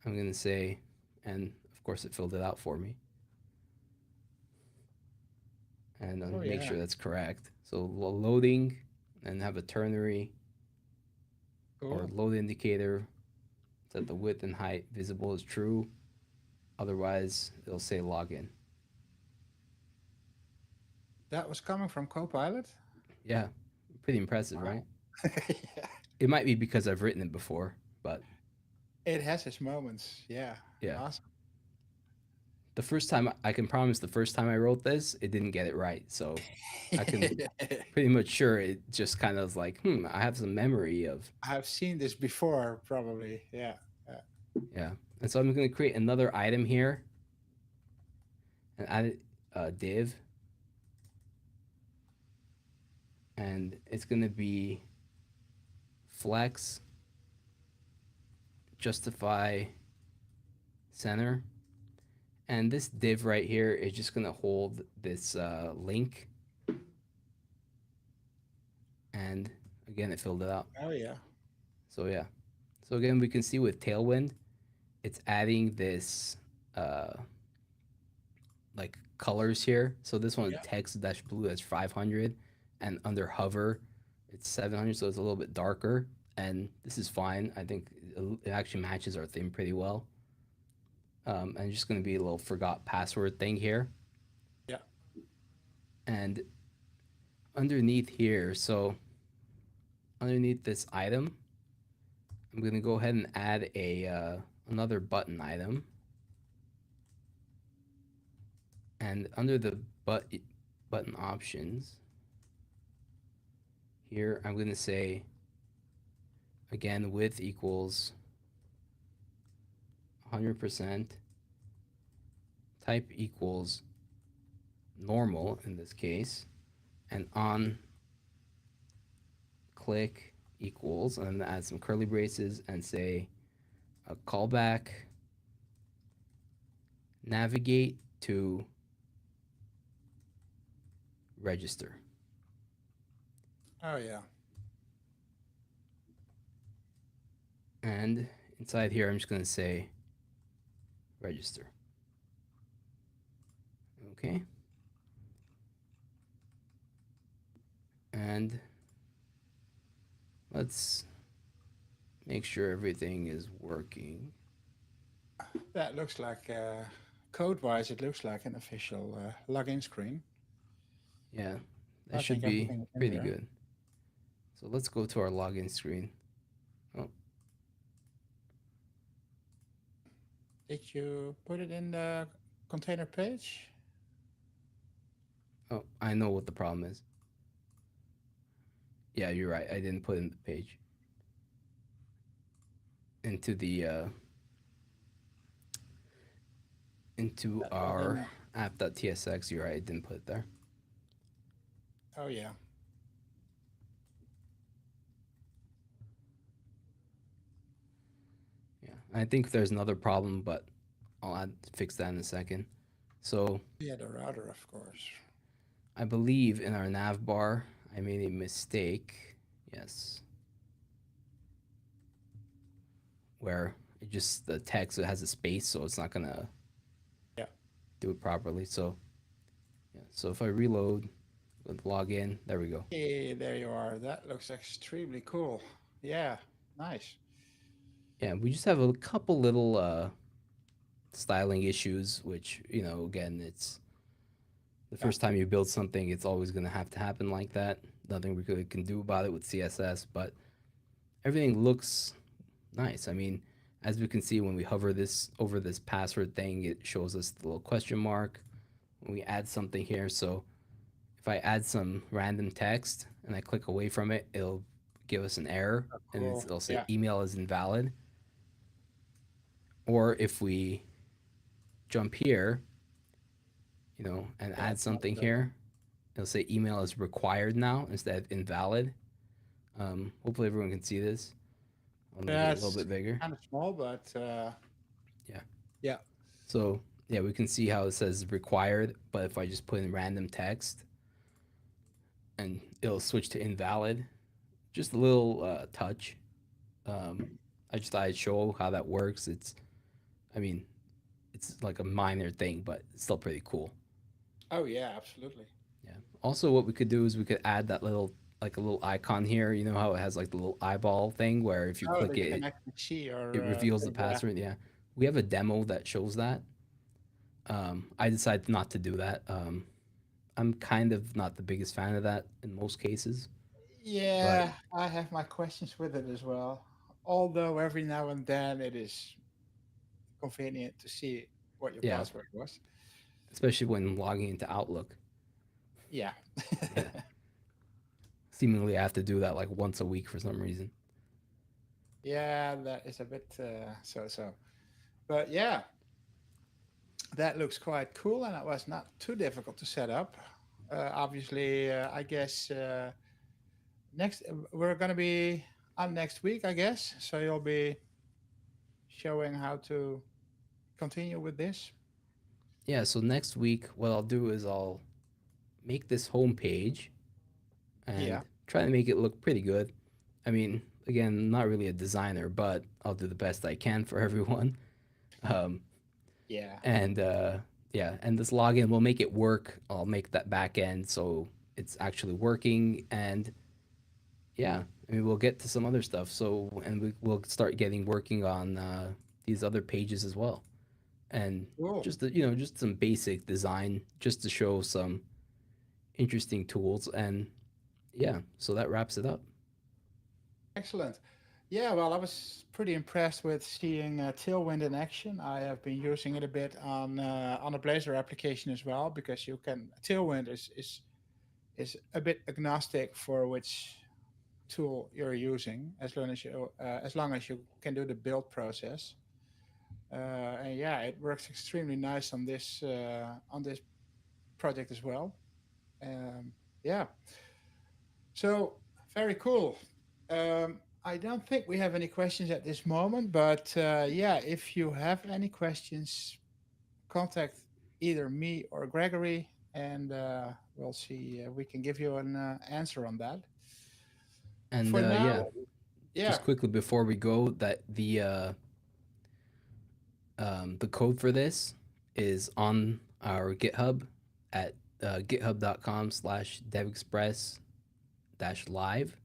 I'm going to say, and of course it filled it out for me. And I'll make sure that's correct. So loading, and have a ternary or load indicator, set the width and height visible is true. Otherwise, it'll say login. That was coming from Copilot? Yeah, pretty impressive, right? Yeah. It might be because I've written it before, but It has its moments. Yeah. yeah. Awesome. The first time, I can promise the first time I wrote this, it didn't get it right. So I can pretty much sure it just kind of was like, I have some memory of. I've seen this before, probably. Yeah. Yeah. And so I'm going to create another item here and add a div. And it's going to be flex justify center. And this div right here is just going to hold this link. And again, it filled it out. Oh, yeah. So yeah. So again, we can see with Tailwind, it's adding this like colors here. So this one, text dash blue, that's 500. And under hover, it's 700. So it's a little bit darker. And this is fine. I think it actually matches our theme pretty well. And just going to be a little forgot password thing here. And underneath here, so underneath this item, I'm going to go ahead and add a another button item. And under the button options, here I'm going to say, again, width equals 100%, type equals normal in this case, and on click equals, and then add some curly braces and say a callback navigate to register. Oh yeah. And inside here, I'm just going to say register. Okay. And let's make sure everything is working. That looks like, code-wise, it looks like an official login screen. Yeah, that I should think be everything is in pretty there. good. So let's go to our login screen. Oh, Did you put it in the container page? oh, I know what the problem is. Yeah, you're right. I didn't put in the page. Into the into That our login. app.tsx, you're right. I didn't put it there. Oh yeah. Yeah, I think there's another problem, but I'll fix that in a second. So Yeah, the router, of course. I believe in our nav bar, I made a mistake. Yes. Where it just, the text, it has a space, so it's not gonna Yeah. do it properly. So yeah, so if I reload with login, there we go. Hey, there you are. That looks extremely cool. Yeah, nice. Yeah, we just have a couple little styling issues, which, you know, again, it's the Yeah. first time you build something, it's always going to happen like that. Nothing we really can do about it with CSS, but everything looks nice. I mean, as we can see, when we hover this over this password thing, it shows us the little question mark. When we add something here, so if I add some random text and I click away from it, it'll give us an error, Oh, and cool. it'll say Yeah. email is invalid. Or if we jump here, you know, and Yeah, add it's much something better. here, it'll say email is required now instead of invalid. Hopefully everyone can see this. I'll make it Yeah, a little it's bit bigger. kind of small, but Yeah. yeah. So yeah, we can see how it says required, but if I just put in random text, and it'll switch to invalid. Just a little touch. Um, I just thought I'd show how that works. I mean, it's like a minor thing, but it's still pretty cool. Oh yeah, absolutely. Yeah. Also, what we could do is we could add that little, like a little icon here. You know how it has like the little eyeball thing where if you Oh, click that you it, can actually see it your reveals the thing. Yeah. password. Yeah. We have a demo that shows that. I decided not to do that. I'm kind of not the biggest fan of that in most cases, but Yeah, I have my questions with it as well. Although every now and then it is convenient to see what your yeah, password was. especially when logging into Outlook. Yeah. Yeah. Seemingly, I have to do that like once a week for some reason. Yeah, that is a bit so. But yeah, that looks quite cool, and it was not too difficult to set up. Obviously, I guess next we're gonna be on next week, I guess. So you'll be showing how to continue with this. Yeah, so next week, what I'll do is I'll make this home page Yeah. and try to make it look pretty good. I mean, again, I'm not really a designer, but I'll do the best I can for everyone. Um, Yeah. and yeah, and this login will make it work. I'll make that back end so it's actually working. And yeah, I mean, we'll get to some other stuff. So, and we'll start getting working on these other pages as well. And Cool. just, you know, just some basic design just to show some interesting tools. And yeah, so that wraps it up. Excellent. Yeah, well, I was pretty impressed with seeing Tailwind in action. I have been using it a bit on a Blazor application as well, because you can Tailwind is a bit agnostic for which tool you're using, as long as you can do the build process. And yeah, it works extremely nice on this project as well. Um, yeah, so very cool. I don't think we have any questions at this moment, but yeah, if you have any questions, contact either me or Gregory, and we'll see. We can give you an answer on that. And For yeah, now, yeah, just quickly before we go, that the code for this is on our GitHub at github.com/devexpress dash live.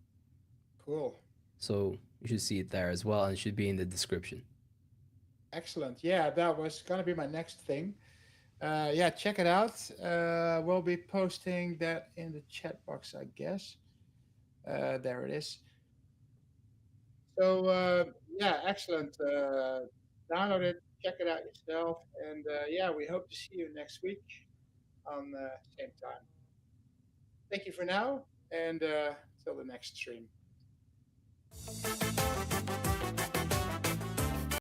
cool. So you should see it there as well, and it should be in the description. Excellent. Yeah, that was going to be my next thing. Yeah, check it out. We'll be posting that in the chat box, I guess. There it is. So, yeah, excellent. Download it, check it out yourself. And yeah, we hope to see you next week on the same time. Thank you for now, and till the next stream.